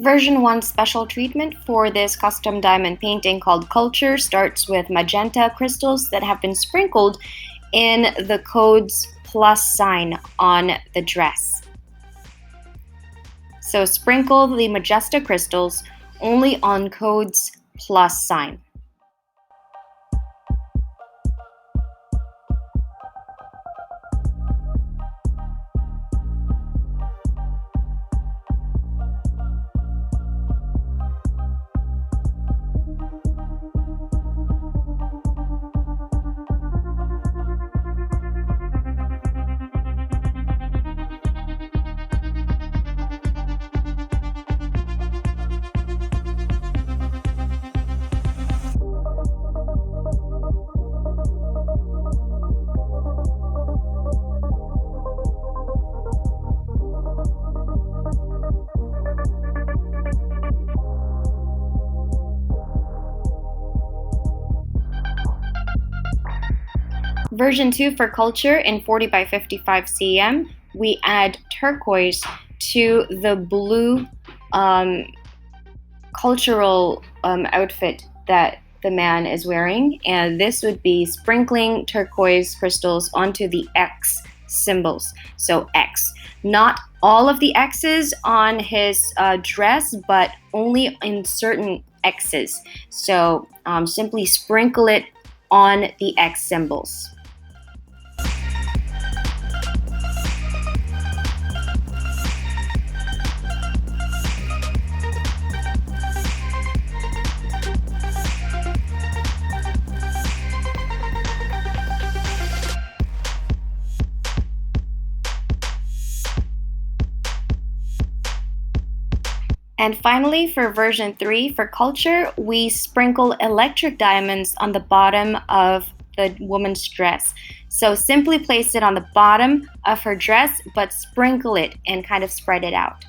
Version 1 special treatment for this custom diamond painting called Culture starts with magenta crystals that have been sprinkled in the code's plus sign on the dress. So sprinkle the magenta crystals only on code's plus sign. Version 2 for Culture in 40 by 55 cm, we add turquoise to the blue cultural outfit that the man is wearing, and this would be sprinkling turquoise crystals onto the X symbols. So X. Not all of the X's on his dress, but only in certain X's. So simply sprinkle it on the X symbols. And finally, for version 3 for Culture, we sprinkle electric diamonds on the bottom of the woman's dress. So simply place it on the bottom of her dress, but sprinkle it and kind of spread it out.